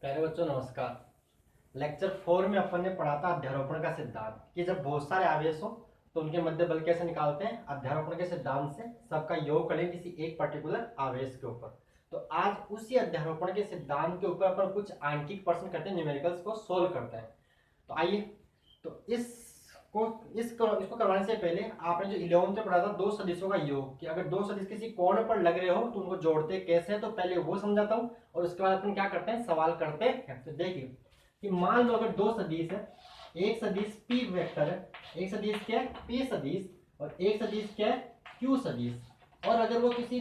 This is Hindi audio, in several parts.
प्यारे बच्चों नमस्कार। लेक्चर 4 में अपन ने पढ़ा था अध्यारोपण का सिद्धांत कि जब बहुत सारे आवेश हो तो उनके मध्य बल कैसे निकालते हैं। अध्यारोपण के सिद्धांत से सबका योग करें किसी एक पर्टिकुलर आवेश के ऊपर। तो आज उसी अध्यारोपण के सिद्धांत के ऊपर अपन कुछ आंकिक प्रश्न करते हैं, न्यूमेरिकल्स को सोल्व करते हैं। तो आइए, तो इसको करवाने से पहले आपने जो 11th में पढ़ा था दो सदिशों का योग, कि अगर दो सदिश किसी कोण पर लग रहे हो तो उनको जोड़ते कैसे हैं, तो पहले वो समझाता हूँ और उसके बाद अपन क्या करते हैं, सवाल करते हैं। तो देखिए कि मान लो अगर दो सदिश है, एक सदिश P वेक्टर है, एक सदिश क्या है P सदिश, और एक सदिश क्या है Q सदिश। और अगर वो किसी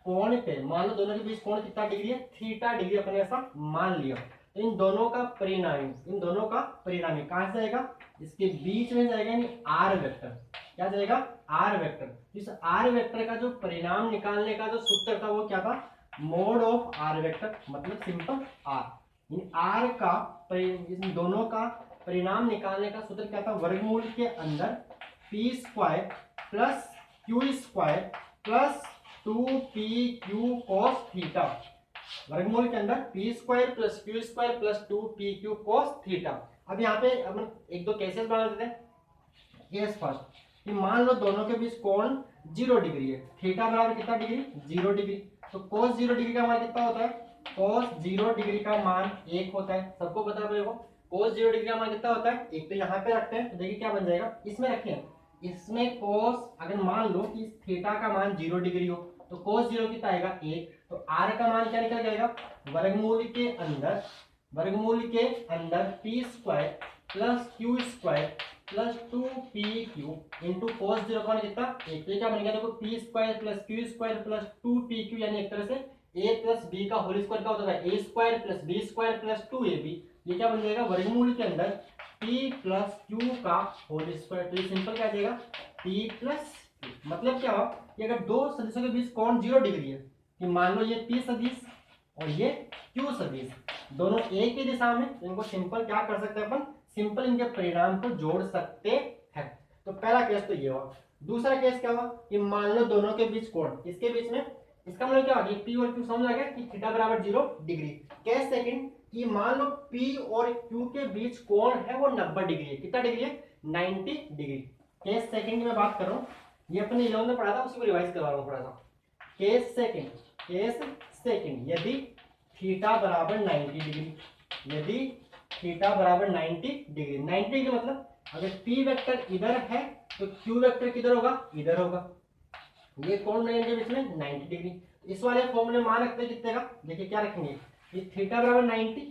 कोण पे, मान लो दोनों के बीच कोण कितना डिग्री है, थीटा डिग्री अपने ऐसा मान लिया, तो इन दोनों का परिणामी कहां से जाएगा, इसके बीच में जाएगा, यानी आर वेक्टर। क्या जाएगा, आर वेक्टर। इस आर वेक्टर का जो परिणाम निकालने का जो सूत्र था वो क्या था, मोड ऑफ आर वेक्टर, मतलब सिंपल आर। इन आर का इन दोनों का परिणाम निकालने का सूत्र क्या था, वर्गमूल के अंदर P square plus Q square plus 2pq cos theta. वर्गमूल के अंदर P square plus Q square plus 2pq cos theta. अब यहाँ पे अपन एक दो केसेस बना देते हैं। केस फर्स्ट, कि मान लो दोनों के बीच कोण 0 डिग्री है, थीटा बराबर कितना डिग्री, 0 डिग्री। तो cos 0 डिग्री का मान कितना होता है, cos 0 डिग्री का मान 1 होता है। सबको पता है मेरे को cos 0 डिग्री का मान कितना होता है, एक। तो यहाँ पे रखते हैं, तो देखिए क्या बन जाएगा, इसमें रखें, इसमें cos, अगर मान लो कि थीटा का मान 0 डिग्री हो तो cos 0 कितना आएगा, 1। तो r का मान क्या निकल जाएगा, वर्गमूल के अंदर P square plus Q square plus 2pq into cos 0 का मान कितना, 1। तो ये क्या बन गया, देखो P square plus Q square plus 2pq, यानी एक तरह से a प्लस b का होल स्क्वायर का होता है a square plus b square plus 2ab। ये क्या बन जाएगा, वर्गमूल के अंदर p प्लस q का होल स्क्वायर। तो ये सिंपल क्या आ जाएगा, p प्लस q। मतलब क्या हुआ कि अगर दो सदिशों के बीच कोण 0 डिग्री है, कि मान लो ये p सदिश और ये q सदिश, दोनों एक ही दिशा में, तो इनको सिंपल क्या कर सकते हैं अपन, सिंपल इनके परिणाम को जोड़ सकते हैं। तो पहला केस तो ये हुआ। दूसरा केस क्या हुआ, कि मान लो दोनों के बीच कोण, इसके बीच में, इसका मतलब क्या हो गया, P और Q समझ आ गया कि थीटा बराबर 0 डिग्री। केस सेकंड, कि मान लो P और Q के बीच कोण है वो 90 डिग्री है। कितना डिग्री है, 90 डिग्री। केस सेकंड की मैं बात कर रहा हूँ, ये अपने 11 में पढ़ा था, उसी को रिवाइज करवा रहा हूँ थोड़ा सा। केस सेकंड, यदि थीटा बराबर 90 डिग्री, यदि थीटा बराबर 90 डिग्री, 90 डिग्री मतलब अगर P वेक्टर इधर है तो Q वेक्टर किधर होगा, इधर होगा। ये कोण रहेंगे बीच में 90 डिग्री। इस वाले फॉर्मूले मान रखते हैं कितने का, देखिए क्या रखेंगे, ये थीटा बराबर 90,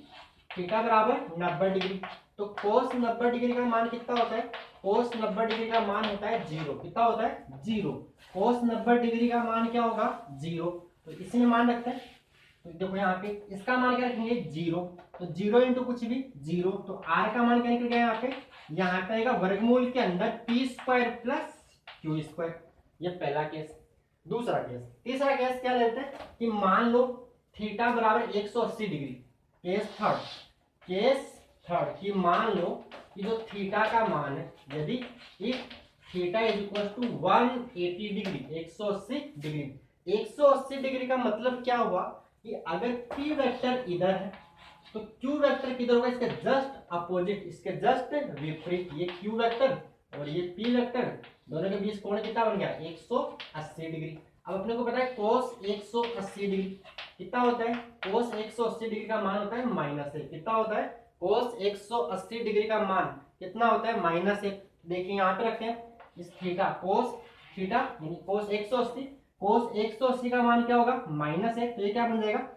थीटा बराबर 90 डिग्री। तो cos 90 डिग्री का मान कितना होता है, cos 90 डिग्री का मान होता है 0। कितना होता है, 0। cos 90 डिग्री का मान क्या होगा, 0। तो इसमें मान रखते हैं, तो देखो यहाँ पे इसका मान क्या रखेंगे, 0। तो 0 इंटू कुछ भी 0। तो r का मान क्या निकल गया यहाँ पे आएगा वर्गमूल के अंदर p square plus Q square. ये पहला केस। दूसरा केस, तीसरा केस क्या लेते हैं, कि मान लो थीटा बराबर 180 डिग्री। केस थर्ड, कि मान लो कि जो थीटा का मान है, यदि if theta is equal to 180 degree, 180 degree. 180 degree का मतलब क्या हुआ, कि अगर P वेक्टर इधर है तो Q वेक्टर किधर होगा, इसके जस्ट अपोजिट, इसके जस्ट विपरीत। ये Q वेक्टर और ये P वेक्टर, दोनों के बीच कोण कितना बन गया, 180 डिग्री। अब अपने को पता है cos 180 डिग्री कितना होता है, cos 180 डिग्री का मान होता है -1। कितना होता है, cos 180 डिग्री का मान कितना होता है, -1। देखिए यहाँ पे रखते हैं इस थीटा, cos थीटा यानी cos 180, cos 180 का मान क्या होगा, -1। तो ये क्या बन जाएगा,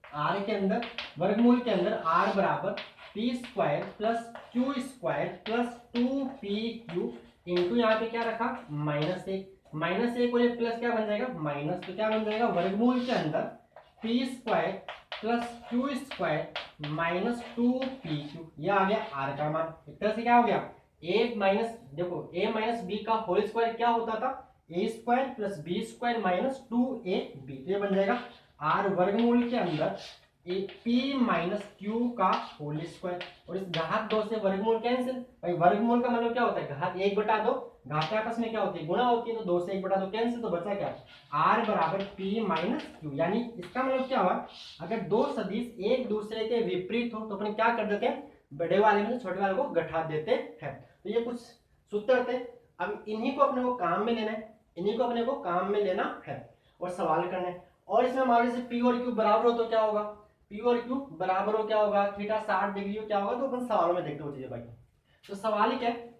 r के अंदर वर्गमूल के अंदर r बराबर p square plus Q square plus 2pq into यहाँ पे क्या रखा, -1 और ये प्लस क्या बन जाएगा, माइनस। तो क्या बन जाएगा, वर्गमूल के अंदर p square plus Q square minus 2pq। ये आ गया r का मान। एक तरह से क्या हो गया, a माइनस, देखो a माइनस b का होल स्क्वायर क्या होता था, a square plus b square minus 2ab। तो ये बन जाएगा r वर्गमूल के अंदर p माइनस क्यू का होल स्क्वायर। और इस घात 2 से वर्गमूल कैंसिल, भाई वर्गमूल का मतलब क्या होता है, घात 1/2, घातें आपस में क्या होती है, गुणा होती है, तो 2 से 1 बटा 2 कैंसिल, तो बचा क्या, r बराबर p माइनस क्यू। यानी इसका मतलब क्या हुआ, अगर दो सदिश एक दूसरे के विपरीत हो तो अपन क्या कर देते हैं, बड़े वाले में से छोटे वाले को घटा देते हैं। तो ये कुछ सूत्र थे, अब इन्हीं को अपने को काम में लेना है, इन्हीं को अपने को काम में लेना है और सवाल करना है। और इसमें मान लीजिए p और q बराबर हो तो क्या होगा, p और q बराबर हो क्या होगा, थीटा 60 डिग्री हो क्या होगा, तो अपन सवालों में देखते हो चीजें भाई। तो सवाल ही क्या है,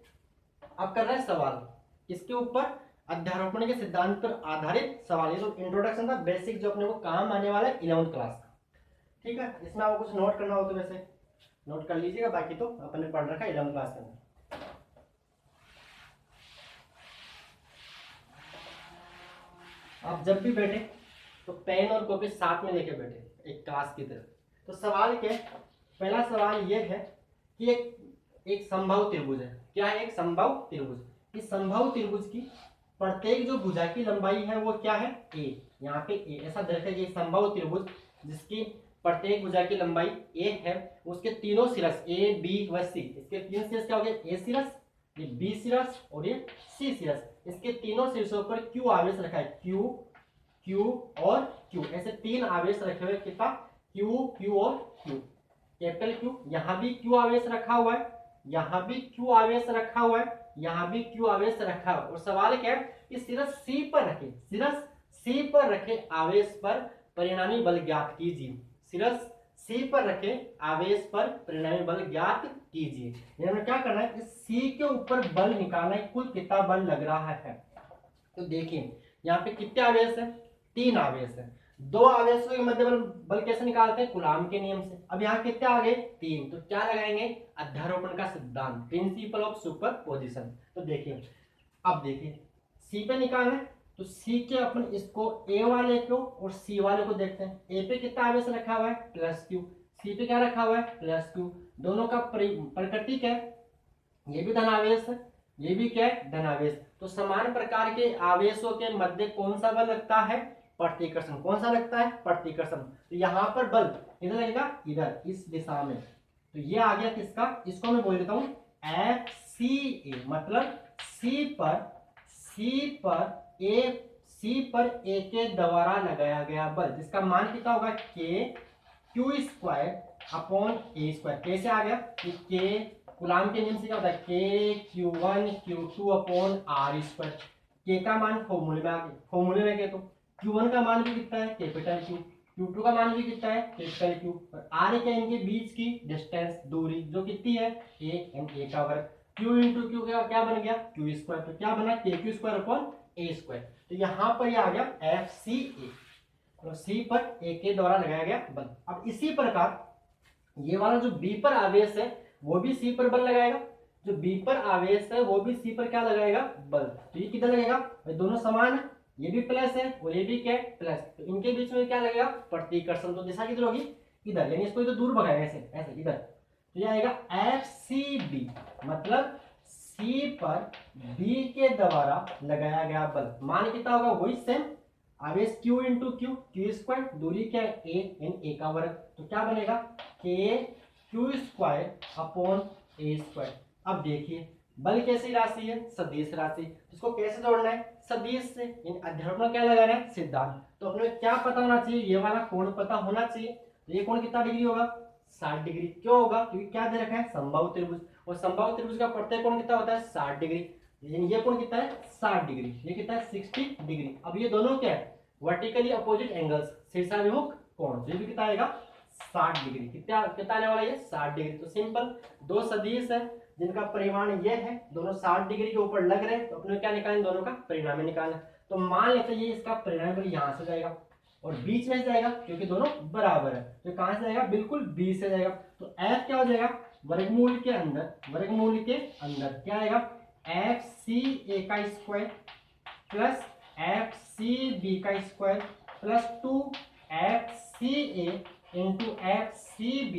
अब कर रहे हैं सवाल इसके ऊपर, अध्यारोपण के सिद्धांत पर आधारित सवाल। ये तो इंट्रोडक्शन था, बेसिक जो अपने को काम आने वाला है 11th क्लास का। ठीक है, इसमें आपको कुछ नोट करना हो तो वैसे नोट कर लीजिएगा, बाकी तो अपन ने पढ़ रखा है 11th क्लास के अंदर। आप जब भी बैठे तो पेन और कॉपी साथ में लेके बैठे एक क्लास की तरह। तो सवाल क्या है, पहला सवाल यह है कि एक समबाहु त्रिभुज है। क्या है, एक समबाहु त्रिभुज। इस समबाहु त्रिभुज की प्रत्येक जो भुजा की लंबाई है वो क्या है, a। यहाँ पे a, ऐसा दर्शाया कि समबाहु त्रिभुज जिसकी प्रत्येक भुजा की लंबाई a है, उसके तीनों सिरस a b व c, इसके तीन सिरस क्या हो गए, a सिरस, ये b सिरस और ये c सिरस। इसके तीनों शीर्षों पर q आवेश रखा है, q q और q, ऐसे तीन आवेश रखे हुए, कितना, q q और q, कैपिटल Q। यहाँ भी q आवेश रखा हुआ है, यहाँ भी q आवेश रखा हुआ है, यहाँ भी q आवेश रखा हुआ है। और सवाल क्या है, इस सिरस C पर रखे, सिरस C पर रखे आवेश पर परिणामी बल ज्ञात कीजिए। सिरस C पर रखे आवेश पर परिणामी बल ज्ञात कीजिए। हमें क्या करना है, इस C के ऊपर बल निकालना है, कुल कितना बल लग रहा है। तो देखिए यहाँ पे कितने आवेश है, 3 आवेश है। दो आवेशों के मध्य बल कैसे निकालते हैं, कूलाम के नियम से। अब यहाँ कितने आ गए, 3, तो क्या लगाएंगे, अध्यारोपण का सिद्धांत, प्रिंसिपल ऑफ सुपरपोजिशन। तो देखिए, अब देखिए C पे निकालना है, तो C के अपन इसको A वाले को और C वाले को देखते हैं। A पे कितना आवेश रखा हुआ है, प्लस Q, C पे क्या रखा हुआ है, प्लस Q। दोनों का प्रकृति क्या है, ये भी धनावेश है, ये भी क्या है, धनावेश। तो समान प्रकार के आवेशों के मध्य कौन सा बल लगता है, प्रतिकर्षण। कौन सा लगता है, प्रतिकर्षण। तो यहाँ पर बल इधर लगेगा, इधर इस दिशा में। तो ये आ गया किसका, इसको मैं बोल देता हूँ FCA, मतलब C पर A के द्वारा लगाया गया बल, जिसका मान कितना होगा, Q² अपॉन A²। कैसे आ गया कि K कूलाम के नियम से क्या होता है, Q1 Q2 upon R²। K का मान फॉर्मूले में आ गया, फॉर्मूले में क्या, तो Q1 का मान भी कितना है, कैपिटल Q, Q2 का मान भी कितना है, कैपिटल Q, और R क्या, इनके बीच की डिस्टेंस, दूरी, जो कितनी है, A का वर्ग। Q इंटू Q क्या बन गया, Q²। तो क्या बना, KQ² अपॉन A²। तो यहाँ पर यह आ गया FCA, तो C पर A के द्वारा लगाया गया बल। अब इसी प्रकार ये वाला जो B पर आवेश है वो भी C पर बल लगाएगा, जो B पर आवेश है वो भी C पर क्या लगाएगा, बल। तो ये किधर लगेगा, दोनों समान है, ये भी प्लस है और ये भी क्या है, प्लस। तो इनके बीच में क्या लगेगा, प्रतिकर्षण। तो दिशा किधर होगी, इधर, यानी इसको इधर दूर भगाएगा, ऐसे ऐसे इधर। तो ये आएगा FCB, मतलब C पर B के द्वारा लगाया गया बल। मान कितना होगा, वही सेम आवेश Q इंटू Q² दूरी क्या है, A का वर्ग। तो क्या बनेगा, KQ² अपॉन A²। अब देखिए बल कैसी राशि है, सदिश राशि। इसको कैसे जोड़ना है, सदिश से। इन अध्यारोपण क्या लगाना है, सिद्धांत। तो अपने क्या पता होना चाहिए, ये वाला कोण पता होना चाहिए। तो ये कोण कितना डिग्री होगा, 60 डिग्री। क्यों होगा, क्योंकि क्या दे रखा है, समबाहु त्रिभुज, और समबाहु त्रिभुज का प्रत्येक कोण कितना होता है, 60 डिग्री। ये कोण कितना है, 60 डिग्री, ये कितना है, 60 डिग्री। अब ये दोनों क्या है, वर्टिकली अपोजिट एंगल्स, शीर्षाभिमुख कोण। ये भी कितना आएगा, 60 डिग्री। कितना आने वाला है, 60 डिग्री। तो सिंपल, दो सदिश है जिनका परिमाण ये है, दोनों 60 डिग्री के ऊपर लग रहे हैं, तो अपने क्या निकालें, दोनों का परिणामी निकालना। तो मान लेते हैं ये इसका परिणामी बल यहाँ से जाएगा और बीच में जाएगा, क्योंकि दोनों बराबर है। तो कहां से जाएगा, बिल्कुल बी से जाएगा। तो F क्या हो जाएगा, वर्गमूल के अंदर, वर्गमूल के अंदर क्या आएगा, FCA का स्क्वायर प्लस FCB का square plus 2FCA into FCB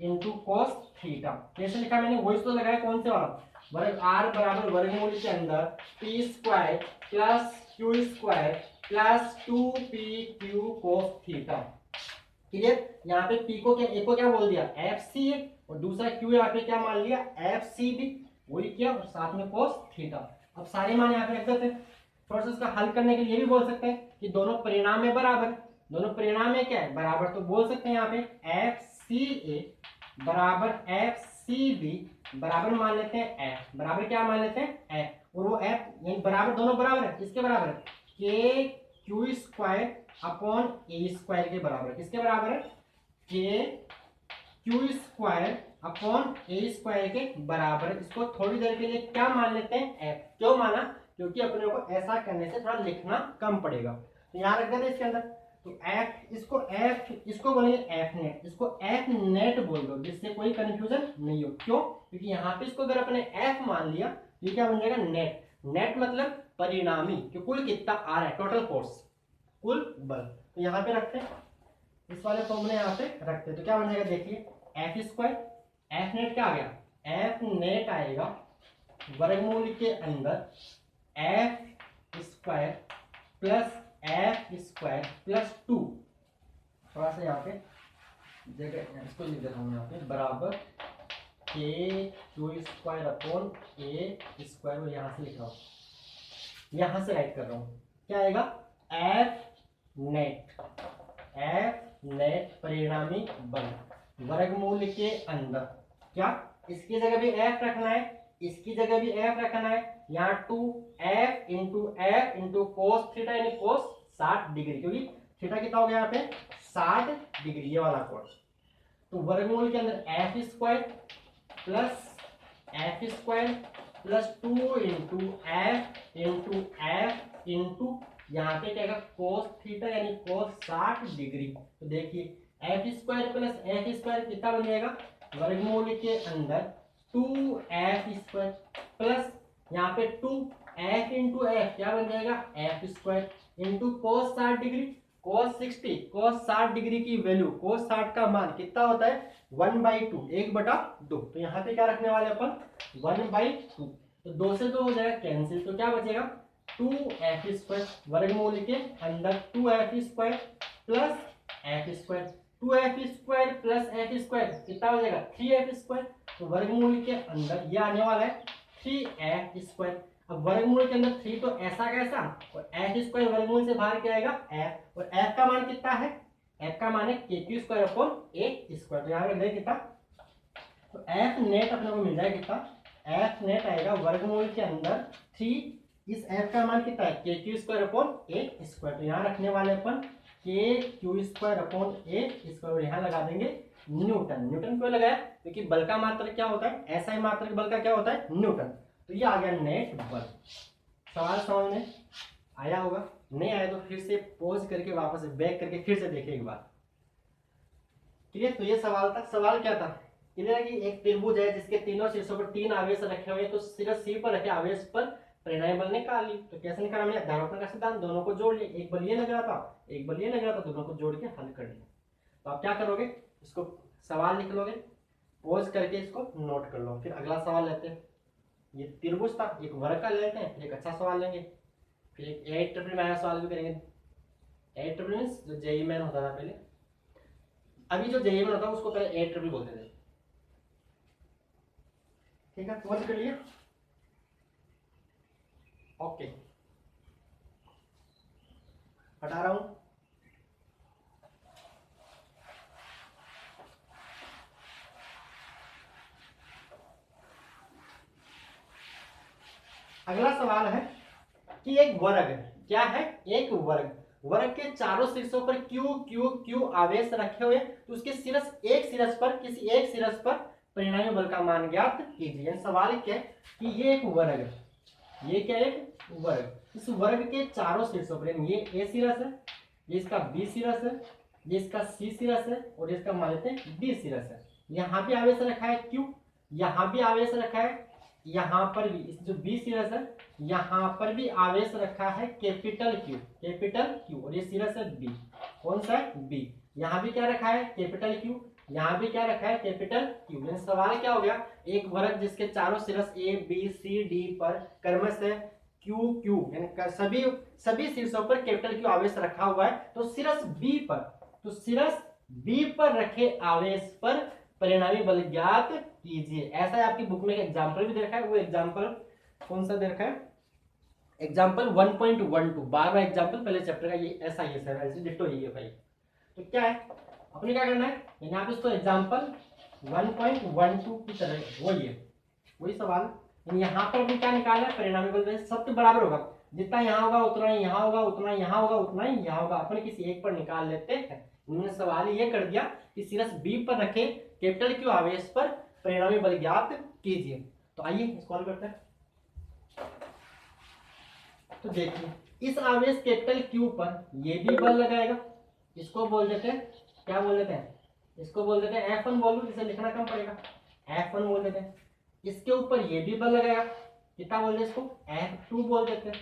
into cos theta. कैसे लिखा मैंने, वही तो लगाया, कौन से वाला, वर्ग R बराबर वर्गमूल के अंदर P² plus Q² plus 2PQ cos theta. Clear. यहाँ पे P को क्या, एक को क्या बोल दिया, FCA, और दूसरा Q यहाँ पे क्या मान लिया, FCB, वही किया, और साथ में cos थीटा। अब सारे मान यहाँ पे रख देते हैं। थोड़ा सा उसका हल करने के लिए भी बोल सकते हैं कि दोनों परिणाम में बराबर, दोनों परिणाम में क्या है बराबर, तो बोल सकते हैं यहाँ पे एफ सी ए बराबर एफ सी बी बराबर मान लेते हैं एफ, बराबर क्या मान लेते हैं एफ, और वो एफ यानी बराबर दोनों बराबर है, किसके बराबर है के क्यू स्क्वायर अपॉन ए स्क्वायर के बराबर, किसके बराबर है के क्यू स्क्वायर अपॉन ए स्क्वायर के बराबर। इसको थोड़ी देर के लिए क्या मान लेते हैं एफ, क्यों माना, क्योंकि अपने को ऐसा करने से थोड़ा लिखना कम पड़ेगा, तो यहाँ रख देते इसके अंदर। तो एफ इसको बोलेंगे एफ नेट, इसको एफ नेट बोल दो जिससे कोई कंफ्यूजन नहीं हो, क्यों, क्योंकि यहाँ पे इसको अगर अपने एफ मान लिया ये क्या बन जाएगा नेट, नेट मतलब परिणामी कि कुल कितना आ रहा है, टोटल फोर्स, कुल बल। तो यहाँ पे रखते हैं इस वाले फॉर्मूले यहाँ पे रखते हैं, तो क्या बन जाएगा देखिए एफ स्क्वायर, एफ नेट क्या आ गया, एफ नेट आएगा वर्गमूल के अंदर F square plus F square plus 2, थोड़ा सा यहाँ पे जगह इसको लिख देता हूँ यहाँ पे बराबर के क्यू स्क्वायर अपॉन ए स्क्वायर, यहाँ से लिख रहा हूँ, यहाँ से राइट कर रहा हूँ, क्या आएगा एफ नेट परिणामी बल वर्गमूल के अंदर, क्या इसकी जगह भी एफ रखना है, इसकी जगह भी एफ रखना है, यहाँ 2f इंटू कोस थीटा यानी कोस 60 डिग्री, क्योंकि थीटा कितना हो गया यहाँ पे 60 डिग्री ये वाला कोण। तो वर्गमूल के अंदर एफ स्क्वायर प्लस 2 इंटू यहाँ पे क्या कोस थीटा यानी कोस 60 डिग्री। तो देखिए F square plus F square कितना बन जाएगा, वर्गमूल के अंदर 2f स्क्वायर प्लस यहाँ पे 2f इंटू एफ क्या बन जाएगा F square into cos 60 degree, cos 60 degree की वैल्यू, कोस 60 का मान कितना होता है 1/2, 1/2। तो यहाँ पे क्या रखने वाले अपन 1/2, तो 2 से 2 हो जाएगा कैंसिल, तो क्या बचेगा 2f स्क्वायर वर्गमूल के अंदर 2f square plus F square, 2f square plus F square कितना हो जाएगा 3f स्क्वायर। तो वर्गमूल के अंदर ये आने वाला है 3f स्क्वायर। अब वर्गमूल के अंदर 3 तो ऐसा कैसा, और एफ स्क्वायर वर्गमूल से बाहर क्या आएगा f, और f का मान कितना है, f का मान है के क्यू स्क्वायर अपॉन ए स्क्वायर। तो यहाँ पे देख कितना, तो f नेट अपने को मिल जाएगा कितना, f नेट आएगा वर्गमूल के अंदर 3, इस f का मान कितना है के क्यू स्क्वायर अपॉन ए स्क्वायर। तो यहाँ रखने वाले अपन के क्यू स्क्वायर अपॉन ए स्क्वायर, यहाँ लगा देंगे न्यूटन। न्यूटन क्यों लगाया, क्योंकि बल का मात्रक क्या होता है, ऐसा ही मात्रक बल का क्या होता है न्यूटन। तो ये आ गया नेट बल। सवाल समझ में आया होगा, नहीं आया तो फिर से पॉज करके वापस बैक करके फिर से देखिए एक बार, ठीक है। तो ये सवाल था, सवाल क्या था क्लियर है कि एक त्रिभुज है जिसके तीनों शीर्षों पर 3 आवेश रखे हुए हैं, तो सिर्फ सी पर रखे आवेश पर परिणामी बल निकाल ली। तो कैसे निकाला हमने, ध्रुवण का सिद्धांत, दोनों को जोड़ लिया, एक बल ये लग रहा था एक बल ये लग रहा था, दोनों को जोड़ के हल कर लिया। तो आप क्या करोगे, इसको सवाल लिख लोगे, पॉज करके इसको नोट कर लो, फिर अगला सवाल लेते हैं। ये त्रिभुज था, एक वर्ग का लेते हैं, फिर एक अच्छा सवाल लेंगे, फिर एक 8 में आया सवाल भी करेंगे। 8 मीन्स जो जेई मैन होता था पहले, अभी जो जेई मैन होता है उसको पहले 8 बोलते थे, ठीक है। पॉज कर लिया, ओके हटा रहा हूं। अगला सवाल है कि एक वर्ग, क्या है एक वर्ग, वर्ग के चारों शीर्षों पर क्यू क्यू क्यू आवेश रखे हुए, तो उसके एक शीर्ष पर किसी एक शीर्ष पर परिणामी बल का मान ज्ञात कीजिए। सवाल क्या है कि ये एक वर्ग है, ये क्या है एक वर्ग, इस वर्ग के चारों शीर्षों पर ये ए शीर्ष है, ये इसका बी शीर्ष है, ये इसका सी शीर्ष है, और इसका मान लेते हैं डी शीर्ष है। यहाँ भी आवेश रखा है क्यू, यहाँ भी आवेश रखा है, यहाँ पर भी इस जो बी शीर्ष है यहाँ पर भी आवेश रखा है कैपिटल क्यू, और ये शीर्ष है बी, कौन सा है बी। यहाँ भी क्या रखा है कैपिटल क्यू, यहाँ भी क्या रखा है कैपिटल क्यू। सवाल क्या हो गया, एक वर्ग जिसके चारों शीर्ष ए बी सी डी पर क्रमशः क्यू क्यू यानी सभी शीर्षों पर कैपिटल क्यू आवेश रखा हुआ है, तो शीर्ष बी पर रखे आवेश पर परिणामी बल ज्ञात कीजिए। ऐसा है आपकी बुक में एक एग्जाम्पल भी दे रखा है, वो एग्जाम्पल कौन सा दे रखा है, एग्जाम्पल 1.12 बार एग्जाम्पल पहले चैप्टर का, ये ऐसा ही है सर, ऐसे डिट्टो ही है भाई। तो क्या है, अपने क्या करना है, यहाँ पे इसको एग्जाम्पल 1.12 की तरह वही है, वही सवाल। यहाँ पर भी क्या निकालना है, परिणामी बल सब तो बराबर होगा, जितना यहाँ होगा उतना ही यहाँ होगा, उतना यहाँ होगा उतना ही यहाँ होगा, अपने किसी एक पर निकाल लेते हैं। उन्होंने सवाल ये कर दिया कि सिरस बी पर रखे कैपिटल क्यू आवेश पर परिणामी बल ज्ञात कीजिए। तो आइए सॉल्व करते हैं। तो देखिए, इस आवेश कैपिटल क्यू पर ये भी बल लगाएगा, इसको बोल देते हैं, क्या बोल देते हैं, इसको बोल देते हैं F1 बोल दो, जिसे लिखना कम पड़ेगा, F1 बोल देते हैं। इसके ऊपर ये भी बल लगाएगा, कितना बोल देते हैं इसको, F2 बोल देते हैं,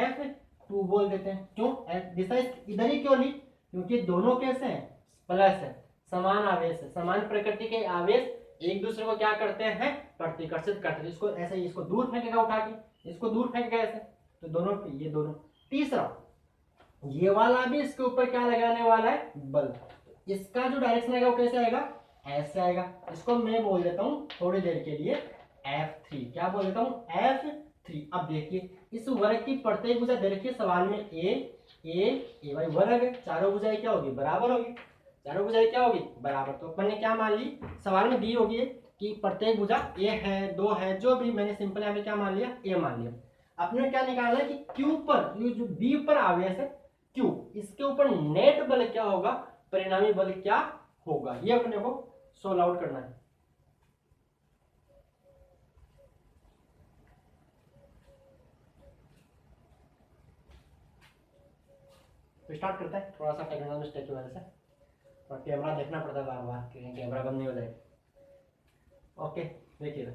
F2 बोल देते हैं। क्यों दिशा इधर ही क्यों ली, क्योंकि दोनों कैसे हैं, प्लस है, समान आवेश है, समान प्रकृति के आवेश एक दूसरे को क्या करते हैं, प्रतिकर्षित करते हैं। इसको ऐसे ही, इसको दूर फेंकेगा उठा के, इसको दूर फेंकेगा ऐसे, तो दोनों ये दोनों। तीसरा, ये वाला भी इसके ऊपर क्या लगाने वाला है, बल। इसका जो डायरेक्शन आएगा वो कैसे आएगा, ऐसे आएगा। इसको मैं बोल देता हूँ थोड़ी देर के लिए F3, क्या बोल देता हूँ, F3। अब देखिए, इस वर्ग की प्रत्येक भुजा दे रखी है सवाल में, ए भाई वर्ग है, चारों भुजाएं क्या होगी, बराबर होगी, चारों भुजाएं क्या होगी, बराबर। तो अपन ने क्या मान ली, सवाल में दी होगी कि प्रत्येक भुजा ए है, दो है, जो भी, मैंने सिंपल यहाँ पे क्या मान लिया, ए मान लिया। अपने क्या निकालना है कि क्यू पर, ये जो बी पर आवेश है क्यू, इसके ऊपर नेट बल क्या होगा, परिणामी बल क्या होगा, ये अपने को सोल्व आउट करना है। तो स्टार्ट करते हैं, थोड़ा सा टेक्निकल मिस्टेक की वजह से, और कैमरा देखना पड़ता है बार बार, कैमरा बंद नहीं हो जाए। ओके देखिए,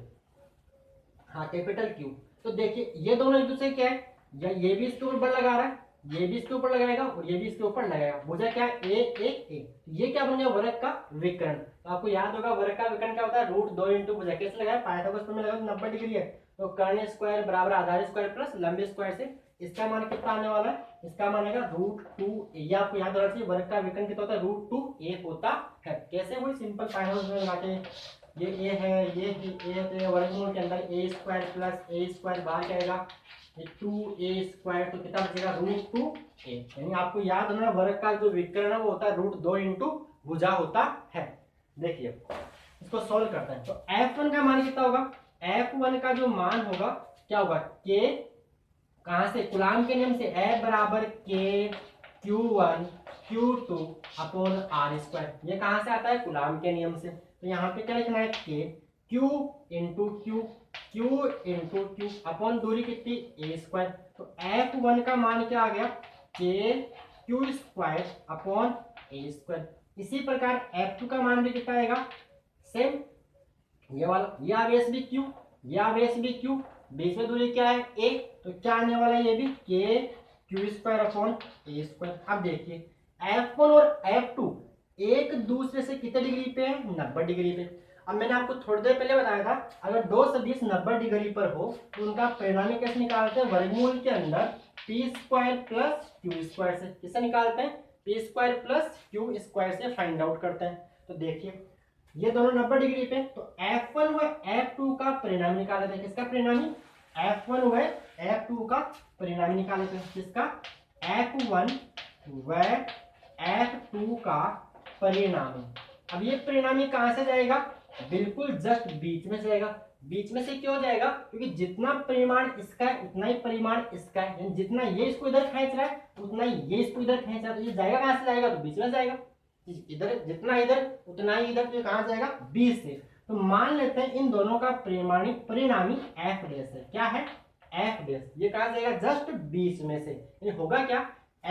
हाँ कैपिटल क्यू। तो देखिए ये दोनों एक दूसरे क्या है, या ये भी इसके ऊपर बल लगा रहा है, ये भी इसके ऊपर लगाएगा और ये भी इसके ऊपर लगाएगा, भुजा क्या है, ए। ये क्या बन गया, वर्ग का विकर्ण। तो आपको याद होगा वर्ग का विकर्ण क्या होता है, √2 इंटू भुजा कैसे लगाया, पाइथागोरस प्रमेय लगा 90 डिग्री है, तो कर्ण स्क्वायर बराबर आधार स्क्वायर प्लस लंबे स्क्वायर से इसका मान कितना आने वाला है, इसका मान आएगा √2। ये आपको याद होना चाहिए, वर्ग का विकर्ण कितना होता है, √2a होता है। कैसे हुई, सिंपल पाइथागोरस प्रमेय लगा के, ये ए है, ये है, तो ये वर्गमूल के अंदर a square plus a square बाहर क्या आएगा, 2a स्क्वायर, तो कितना बचेगा, √2a। यानी आपको याद होना वर्ग का जो विकर्ण है वो होता है √2 इंटू भुजा होता है। देखिए इसको सोल्व करते हैं। तो F1 का मान कितना होगा, F1 का जो मान होगा क्या होगा, K, कहां से, कूलाम के नियम से, F बराबर K Q1 Q2 upon R square. ये कहां से आता है, कूलाम के नियम से। तो यहाँ पे क्या लिखना है, K Q into Q upon दूरी कितनी, a स्क्वायर। तो F1 का मान क्या आ गया, K Q square upon a square. इसी प्रकार F2 का मान भी कितना आएगा, सेम, ये वाला, ये आवेश भी Q, ये आवेश भी Q, बीच में दूरी क्या है, a, तो क्या आने वाला है, ये भी K Q square upon a square. अब देखिए F1 और F2 एक दूसरे से कितने डिग्री पे है, 90 डिग्री पे। अब मैंने आपको थोड़ी देर पहले बताया था, अगर दो सदिश 90 डिग्री पर हो तो उनका परिणामी कैसे निकालते हैं, वर्गमूल के अंदर p square plus q square से। किससे निकालते हैं, p square plus q square से फाइंड आउट करते हैं। तो देखिए ये दोनों 90 डिग्री पे, तो F1 व F2 का परिणाम निकाल लेते हैं। किसका परिणामी, F1 व F2 का परिणामी निकाल लेते हैं। किसका, F1 व F2 का परिणामी। अब ये परिणामी कहां से जाएगा, बिल्कुल जस्ट बीच में से जाएगा। बीच में से क्यों जाएगा, क्योंकि जितना परिमाण इसका है उतना ही परिमाण इसका है, यानी जितना ये इसको इधर खींच रहा है उतना ही ये इसको इधर खींच रहा है। तो ये जाएगा कहां से, जाएगा तो बीच में जाएगा, इधर जितना इधर उतना ही इधर, तो कहां जाएगा, बीच से। तो मान लेते हैं इन दोनों का परिणामी f डैश है। क्या है, f डैश। ये कहां जाएगा, जस्ट बीच में से। ये होगा क्या,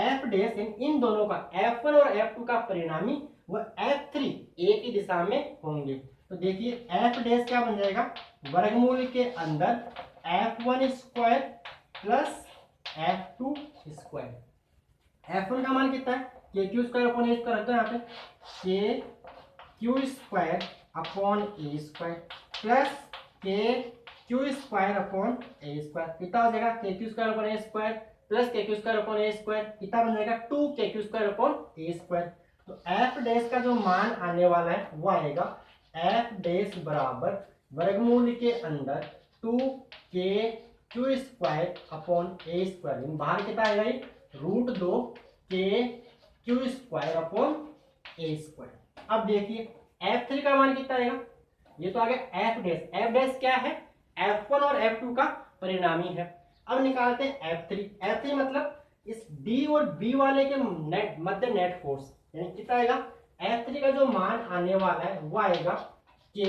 f डैश इन दोनों का, F1 और F2 का परिणामी वो F3 एक ही दिशा में होंगे। तो देखिए f डैश क्या बन जाएगा, वर्गमूल के अंदर F1 square plus F2 square. F1 का मान कितना है, KQ square upon a square, यहाँ पे KQ square upon a square plus KQ square upon a square. कितना हो जाएगा, KQ square upon a square plus KQ square upon a square, कितना बन जाएगा, 2KQ square upon a square. तो f डैश का जो मान आने वाला है वो आएगा f डैश बराबर वर्गमूल के अंदर 2KQ क्यू स्क्वायर अपॉन ए स्क्वायर, बाहर कितना आएगा ये √2 के क्यू स्क्वायर अपॉन ए स्क्वायर। अब देखिए F3 का मान कितना आएगा, ये तो आ गया F डैश। F डैश क्या है, F1 और F2 का परिणामी है। अब निकालते हैं F3। F3 मतलब इस D और B वाले के नेट मध्य नेट फोर्स, यानी कितना आएगा, F3 का जो मान आने वाला है वो आएगा K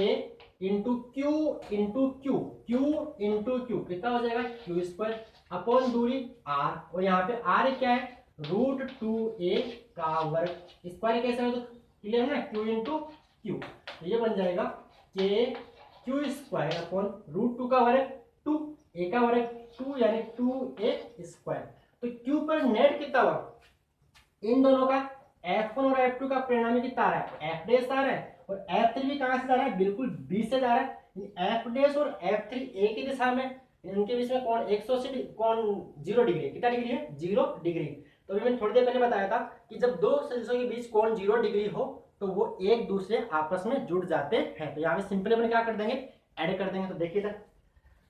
into Q into Q, Q into Q कितना हो जाएगा क्यू स्क्वायर अपॉन दूरी R, और यहाँ पे R क्या है √2a का वर्ग, स्क्वायर कैसे हो तो क्लियर है ना, क्यू इंटू क्यू, ये बन जाएगा K क्यू स्क्वायर अपॉन √2 का वर्ग 2, a का वर्ग 2 यानी 2a स्क्वायर। तो Q पर नेट कितना हुआ, इन दोनों का F1 और F2 का परिणामी कितना आ रहा है F डैश आ रहा है, और F3 भी कहां से जा रहा है, बिल्कुल B से जा रहा है। F डैश और F3 एक ही दिशा में, इनके बीच में कोण 180 कोण 0 डिग्री, कितना डिग्री है 0 डिग्री। तो अभी मैंने थोड़ी देर पहले बताया था कि जब दो सदिशों के बीच कोण 0 डिग्री हो तो वो एक दूसरे आपस में जुड़ जाते हैं। तो यहाँ पे सिंपली अपन क्या कर देंगे, ऐड कर देंगे। तो देखिए सर,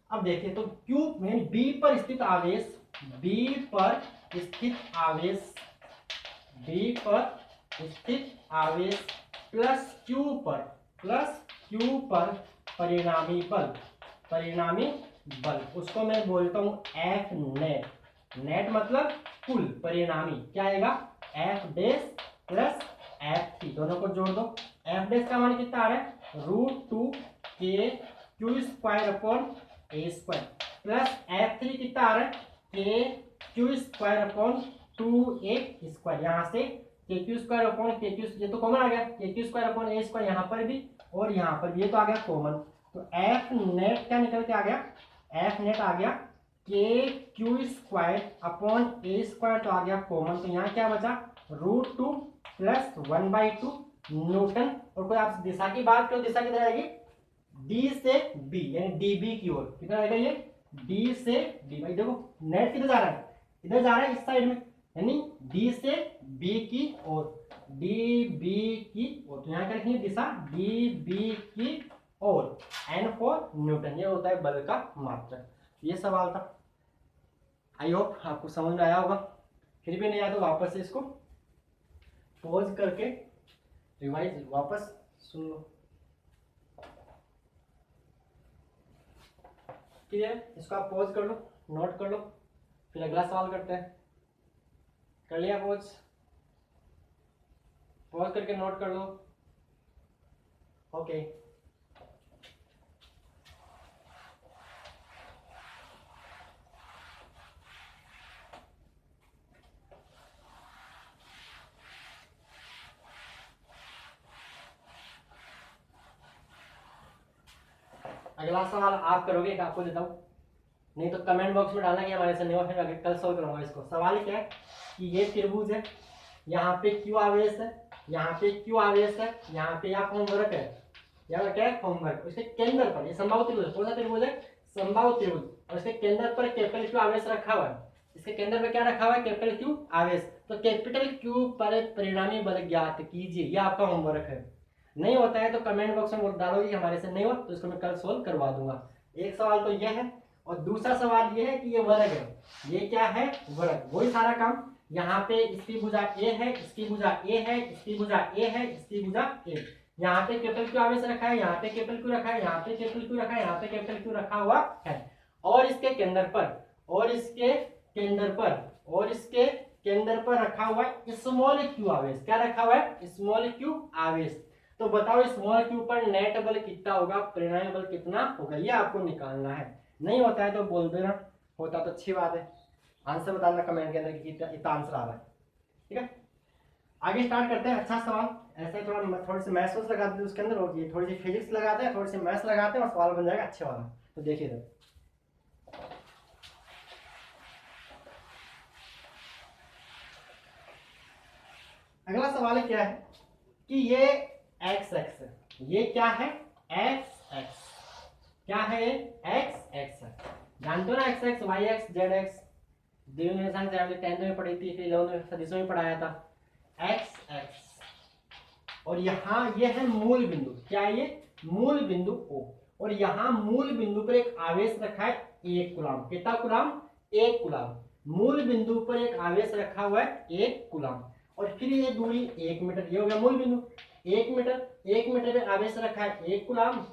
अब देखिए तो Q में B पर स्थित आवेश, B पर स्थित आवेश, B पर स्थित आवेश प्लस Q पर परिणामी बल, परिणामी बल उसको मैं बोलता हूं F नेट। नेट मतलब कुल, परिणामी क्या आएगा F डैश प्लस F3, दोनों को जोड़ दो। F डैश का मान कितना आ रहा है √2 के क्यू स्क्वायर अपॉन ए स्क्वायर, प्लस F3 कितना आ रहा है के Q square upon 2a square, यहाँ से के क्यू स्क्वायर अपॉन के क्यू, ये तो कॉमन आ गया के क्यू स्क्वायर अपॉन ए स्क्वायर, यहाँ पर भी और यहाँ पर भी, ये तो आ गया कॉमन। तो F नेट क्या निकल के आ गया, F नेट आ गया के क्यू स्क्वायर अपॉन ए स्क्वायर, तो आ गया कॉमन। तो यहाँ क्या बचा √2 प्लस 1/2 न्यूटन। और कोई आप दिशा की बात करो, दिशा किधर आएगी D से B, यानी DB की ओर, किधर आएगा ये D से B। भाई देखो नेट किधर जा रहा है, इधर जा रहा है इस साइड में, यानी D से B की ओर, DB की ओर। तो यहाँ क्या रखेंगे दिशा DB की ओर, N फॉर न्यूटन, ये होता है बल का मात्रक। ये सवाल था, आई होप आपको समझ में आया होगा। फिर भी नहीं आया तो वापस से इसको पॉज करके रिवाइज वापस सुन लो, ठीक है। इसको आप पॉज कर लो, नोट कर लो, फिर अगला सवाल करते हैं। कर लिया पॉज, पॉज करके नोट कर लो, ओके। अगला सवाल आप करोगे, आपको देता हूँ, नहीं तो कमेंट बॉक्स में डालना कि हमारे से नहीं हुआ, फिर आगे कल सॉल्व करूंगा इसको। सवाल क्या है कि ये त्रिभुज है, यहाँ पे क्यू आवेश है, यहाँ पे क्यू आवेश है, यहाँ पे आप होमवर्क है, यहाँ क्या है होमवर्क। उसके केंद्र पर, ये संभाव त्रिभुज, कौन सा त्रिभुज है संभाव त्रिभुज, और इसके केंद्र पर कैपिटल क्यू आवेश रखा हुआ है। इसके केंद्र पर क्या रखा हुआ है कैपिटल क्यू आवेश। तो कैपिटल क्यू पर परिणामी बल ज्ञात कीजिए, ये आपका होमवर्क है। नहीं होता है तो कमेंट बॉक्स में डालोगे हमारे से नहीं हुआ तो इसको मैं कल सोल्व करवा दूंगा। एक सवाल तो यह है, और दूसरा सवाल ये है कि ये वर्ग है, ये क्या है वर्ग। वही सारा काम, यहाँ पे इसकी भुजा ए है, इसकी भुजा ए है, इसकी भुजा ए है, इसकी भुजा ए, यहाँ पे कैपिटल क्यू आवेश रखा है, यहाँ पे कैपिटल क्यू रखा है, यहाँ पे कैपिटल क्यू रखा है, यहाँ पे कैपिटल क्यू रखा हुआ है, और इसके केंद्र पर, और इसके केंद्र पर, और इसके केंद्र पर रखा हुआ है स्मॉल क्यू आवेश। क्या रखा हुआ है स्मॉल क्यू आवेश। तो बताओ स्मॉल क्यू पर नेट बल कितना होगा, परिणामी बल कितना होगा, ये आपको निकालना है। नहीं होता है तो बोल देना, होता तो अच्छी बात है, आंसर बताना कमेंट के अंदर कि कितना आंसर आ रहा है, ठीक है। आगे स्टार्ट करते हैं। अच्छा सवाल, ऐसे थोड़ी सी मैथ्स लगा देते उसके अंदर, और ये थोड़ी सी फिजिक्स लगाते हैं, थोड़ी सी मैथ्स लगाते हैं, और सवाल बन जाएगा अच्छे वाला। तो देखिए सर, अगला सवाल क्या है कि ये एक्स एक्स है, ये क्या है एक्स एक्स, क्या है ये एक्स एक्स है, जानते हो ना X X Y X Z X, द्विविमीय संख्या से हमने 10th में पढ़ी थी, फिर 11th में सदिशों में पढ़ाया था एक्स एक्स। और यहाँ ये है मूल बिंदु, क्या ये मूल बिंदु O, और यहाँ मूल बिंदु पर एक आवेश रखा है 1 कूलम। कितना कूलम? 1 कूलम। मूल बिंदु पर एक आवेश रखा हुआ है 1 कूलम। और फिर ये दूरी 1 मीटर, ये हो गया मूल बिंदु 1 मीटर। 1 मीटर पे आवेश रखा है 1 कूलम।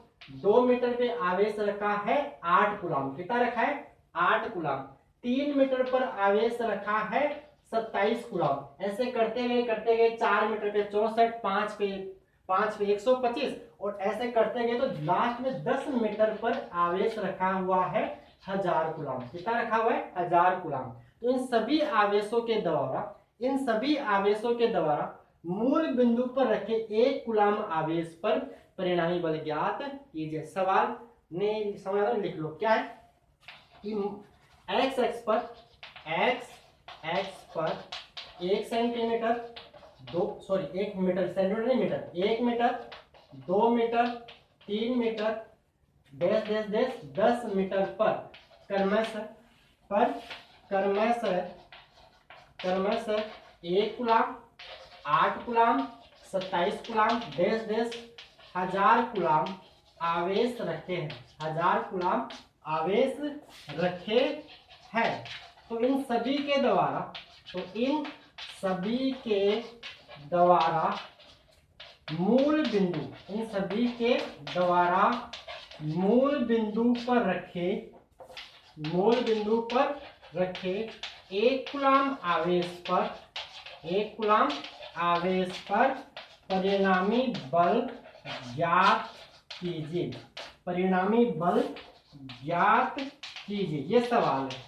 2 मीटर पे आवेश रखा है 8 कूलम। कितना रखा है? 8 कूलम। 3 मीटर पर आवेश रखा है 27 कूलम। ऐसे करते गए 4 मीटर पे 64, 5 पे 125 और ऐसे करते गए तो लास्ट में 10 मीटर पर आवेश रखा हुआ है 1000 कूलम। कितना रखा हुआ है? 1000 कूलम। तो इन सभी आवेशों के द्वारा मूल बिंदु पर रखे 1 कूलम आवेश पर परिणामी बल ज्ञात कीजिए। सवाल ने समाधान लिख लो। क्या है कि x एक्स पर 1 सेंटीमीटर 1 मीटर, सेंटीमीटर नहीं metre, 1 metre 2 metre 3 metre dash dash dash 10 metre पर क्रमशः 1 coulomb 8 coulomb 27 coulomb dash dash 1000 coulomb आवेश रखे हैं। 1000 कूलम आवेश रखे हैं। तो इन सभी के द्वारा मूल बिंदु पर रखे 1 कूलम आवेश पर परिणामी बल ज्ञात कीजिए। ये सवाल है।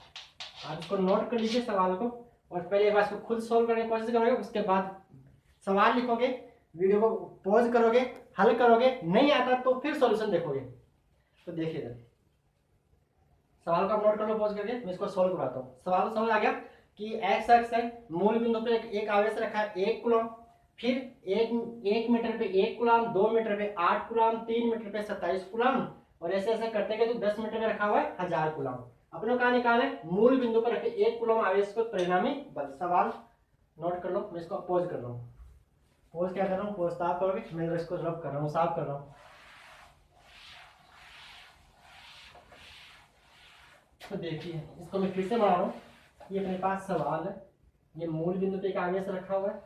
आप इसको नोट कर लीजिए सवाल को और पहले एक बार इसको खुद सोल्व करने की कोशिश करोगे, उसके बाद सवाल लिखोगे, वीडियो को पॉज करोगे, हल करोगे, नहीं आता तो फिर सॉल्यूशन देखोगे। तो देखिए सवाल को आप नोट कर लो पॉज करके, मैं इसको सोल्व कराता हूँ। सवाल समझ आ गया कि एक्स एक्स है, मूल बिंदु पे एक आवेश रखा है 1 कूलम, फिर 1 मीटर पे 1 कूलम, 2 मीटर पे 8 कूलम, 3 मीटर पे 27 कूलम और ऐसे ऐसे करते गए तो 10 मीटर में रखा हुआ है 1000 कूलम। अपने कहा निकाले मूल बिंदु पर रखे 1 कूलम आवेश को परिणामी बल। सवाल नोट कर लो, मैं इसको पॉज कर रहा हूँ। पॉज क्या कर रहा हूँ? पॉज साफ करोगे, मैं इसको रब कर रहा हूँ, साफ कर रहा हूँ। तो देखिए इसको मैं फिर से बना रहा हूँ। ये अपने पास सवाल है, ये मूल बिंदु पे एक आवेश रखा हुआ है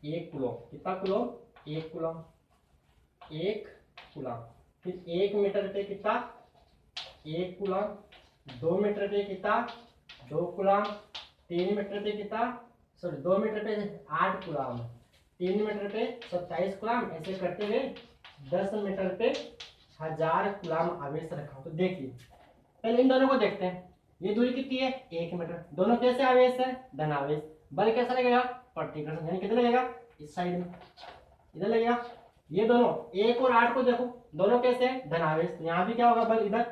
1 कूलम। कितना कूलम? 1 कूलम। 1 कूलम। फिर 1 मीटर पे कितना? 1 कूलम। 2 मीटर पे कितना? 2 कूलम। 3 मीटर पे कितना? 2 मीटर पे 8 कूलम। 3 मीटर पे 27 कूलम। ऐसे करते हुए 10 मीटर पे 1000 कूलम आवेश रखा। तो देखिए पहले इन दोनों को देखते हैं। ये दूरी कितनी है? 1 मीटर। दोनों कैसे आवेश है? धन आवेश। बल कैसा लगेगा? प्रतिकर्षण। यानी कितना लगेगा? इस साइड में, इधर लगेगा। ये दोनों 1 और 8 को देखो, दोनों कैसे हैं? धन आवेश। यहाँ भी क्या होगा? बल इधर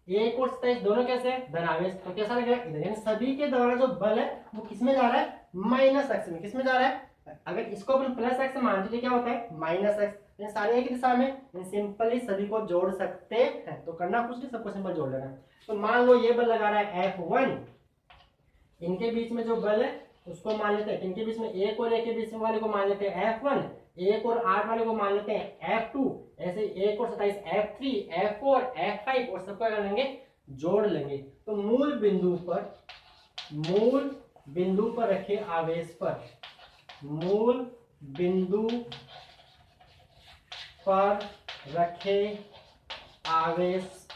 1 और 27 दोनों कैसे हैं? धन आवेश। तो कैसा लगेगा? इधर। यानी सभी के द्वारा जो बल है वो किस में जा रहा है? माइनस एक्स में। किस में जा रहा है? अगर इसको अपन प्लस एक्स मानते तो क्या होता है? Minus x. सारे एक दिशा में सिंपली सभी को जोड़ सकते हैं। तो करना कुछ नहीं, सबको सिंपल जोड़ लेना है। तो मान लो ये बल लगा रहा है F1, इनके बीच में जो बल है उसको मान लेते हैं। इनके बीच में 1 और 1 के बीच में वाले को मान लेते हैं F1, 1 और 8 वाले को मान लेते हैं F2, ऐसे 1 और 27 F3, F4, F5 और सबको कर लेंगे, जोड़ लेंगे। तो मूल बिंदु पर रखे आवेश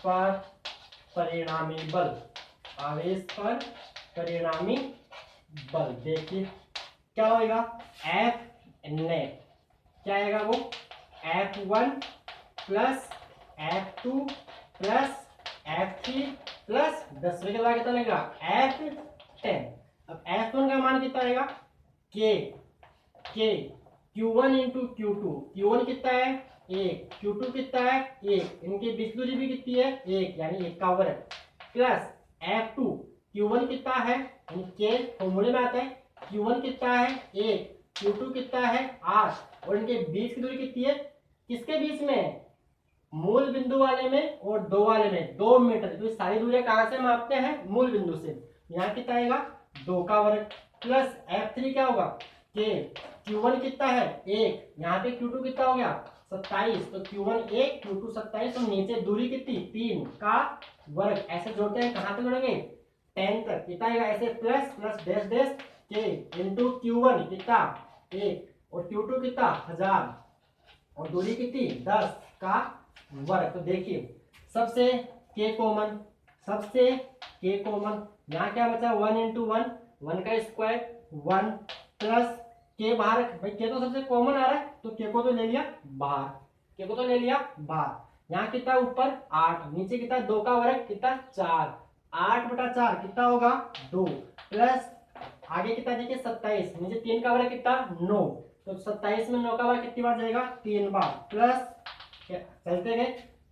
पर परिणामी बल देखिए क्या होगा? F नेट क्या आएगा? वो F1 plus F2 plus F3 plus 10 के बाद कितना लगेगा? F10। अब F1 का मान कितना आएगा? Q1 into Q2। Q1 कितना है? 1। Q2 कितना है? 1। इनके बीच दूरी भी कितनी है? 1, यानी 1 का वर्ग प्लस F2। Q1 कितना है? इनके फॉर्मूले में आता है। Q1 कितना है? 1। Q2 कितना है? 8। और इनके बीच की दूरी कितनी है? किसके बीच में? मूल बिंदु वाले में और 2 वाले में 2 मीटर। तो सारी दूरियां कहां से मापते हैं? मूल बिंदु से। यहाँ कितना आएगा? 2 का वर्ग प्लस F3 क्या होगा? Q1 कितना है? 1। यहाँ पे Q2 कितना हो गया? 27, तो Q1 1 Q2 27, तो नीचे दूरी कितनी 3 का वर्ग, ऐसे जोड़ते हैं कहाँ तक जोड़ेंगे 10 तक, कितना आएगा ऐसे प्लस प्लस डैश डैश के इंटू Q1 कितना 1 और Q2 कितना 1000 और दूरी कितनी 10 का वर्ग। तो देखिए सबसे के कॉमन, सबसे के कॉमन, यहाँ क्या बचा 1 इंटू 1 1 का स्क्वायर 1 प्लस के बाहर, भाई के तो सबसे कॉमन आ रहा है तो के को तो ले लिया बाहर, के को तो ले लिया बाहर। यहाँ कितना ऊपर 8, नीचे कितना 2 का वर्ग कितना 4, 8 बटा 4 कितना होगा 2 प्लस आगे कितना देखिए 27, नीचे 3 का वर्ग कितना 9, तो 27 में 9 का वर्ग कितनी बार जाएगा 3 बार प्लस चलते गए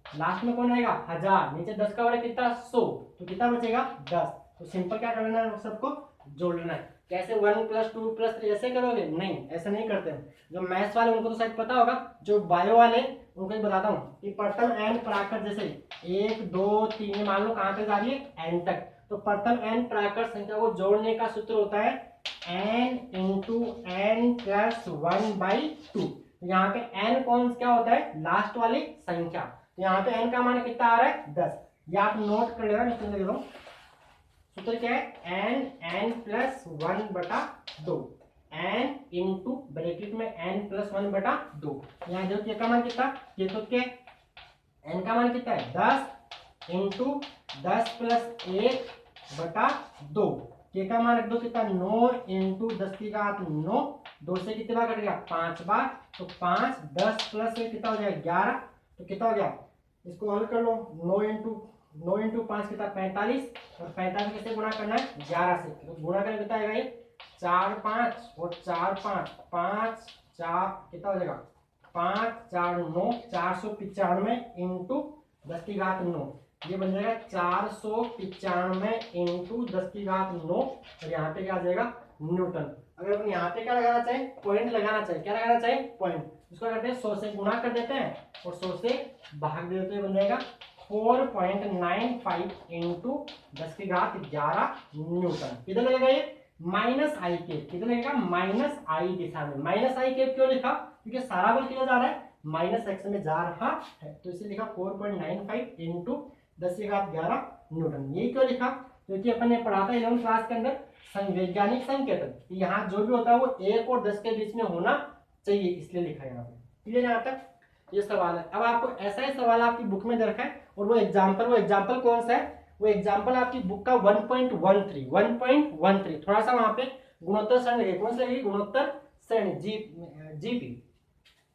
लास्ट में कौन रहेगा 1000, नीचे 10 का वर्ग कितना 100, तो कितना बचेगा 10। तो सिंपल क्या करना है सबको जोड़ लेना है। कैसे 1 प्लस 2 प्लस 3 ऐसे करोगे, नहीं ऐसे नहीं करते हैं। जो मैथ्स वाले उनको तो शायद पता होगा, जो बायो वाले उनको ही बताता हूँ कि प्रथम एन प्राकृत जैसे 1 2 3 मान लो कहाँ तक जा रही है एन तक, तो प्रथम एन प्राकृत संख्या को जोड़ने का सूत्र होता है एन इंटू एन प्लस 1/2। यहाँ पे एन कौन क्या होता है लास्ट वाली संख्या, तो यहाँ पे एन का मान कितना आ रहा है 10, या आप नोट कर लेना, मैं लिख रहा हूँ सूत्र क्या है N N plus 1/2 N into bracket में एन प्लस 1/2। यहाँ देखो के का मान कितना, ये तो क्या एन का मान कितना है 10 इंटू 10 प्लस 1/2, के का मान रख दो कितना 9 इंटू 10 की घात 9, 2 से कितनी बार कटेगा 5 बार, तो 5 10 प्लस कितना हो जाएगा 11, तो कितना हो गया इसको हल कर लो 9 इंटू 5 कितना 45, और 45 किससे गुणा करना है 11 से, तो गुणा करके कितना आएगा ये 4 5 और 4 5 5 4 कितना हो जाएगा 5 4 9 495 इंटू 10 की घात 9, ये बन जाएगा 495 इंटू 10 की घात 9, और यहाँ पे क्या आ जाएगा न्यूटन। अगर अपन यहाँ पे क्या लगाना चाहिए पॉइंट लगाना चाहिए, क्या लगाना चाहिए पॉइंट, इसको करते हैं 100 से गुणा कर देते हैं और 100 से भाग देते हैं, बन जाएगा 4.95 इंटू 10 की घात 11 न्यूटन। किधर लगेगा ये माइनस आई केप, किधर लगेगा माइनस आई दिशा में। माइनस आई केप क्यों लिखा, क्योंकि सारा बल किधर जा रहा है माइनस एक्स में जा रहा है, तो इसे लिखा 4.95 इंटू 10 की घात 11 न्यूटन। ये क्यों लिखा, क्योंकि अपन ने पढ़ा था 11वीं क्लास के अंदर वैज्ञानिक संकेतन, यहाँ जो भी होता है वो 1 और 10 के बीच में होना चाहिए, इसलिए लिखा है यहाँ पे। क्लियर यहाँ तक ये सवाल है। अब आपको ऐसा ही सवाल आपकी बुक में दे रखा है, और वो एग्जाम्पल कौन सा है, वो एग्जाम्पल आपकी बुक का 1.13 थोड़ा सा वहां पे गुणोत्तर श्रेणी कौन सा गुणोत्तर श्रेणी जीपी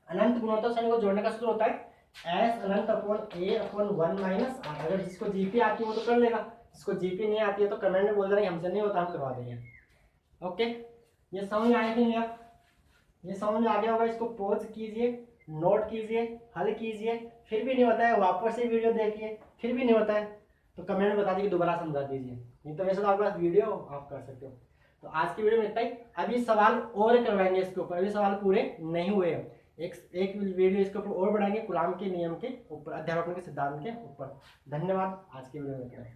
अनंत गुणोत्तर श्रेणी को जोड़ने का सूत्र होता है एस अनंत upon A upon 1 minus R. अगर जिसको जीपी आती है वो तो कर लेगा, जिसको जीपी नहीं आती है तो कमेंट में बोल देना हमसे नहीं होता हम करवा देंगे। ओके, ये समझ में आया कि नहीं, आप ये समझ में आ गया होगा, इसको पॉज कीजिए, नोट कीजिए, हल कीजिए, फिर भी नहीं होता है वापस से वीडियो देखिए, फिर भी नहीं होता है तो कमेंट में बता दीजिए, दोबारा समझा दीजिए, नहीं तो वैसे तो आपके पास वीडियो आप कर सकते हो। तो आज की वीडियो में इतना ही, अभी सवाल और करवाएंगे इसके ऊपर, अभी सवाल पूरे नहीं हुए हैं, एक वीडियो इसके ऊपर और बढ़ाएंगे कूलाम के नियम के ऊपर, अध्यापन के सिद्धांत के ऊपर। धन्यवाद, आज की वीडियो में इतना ही।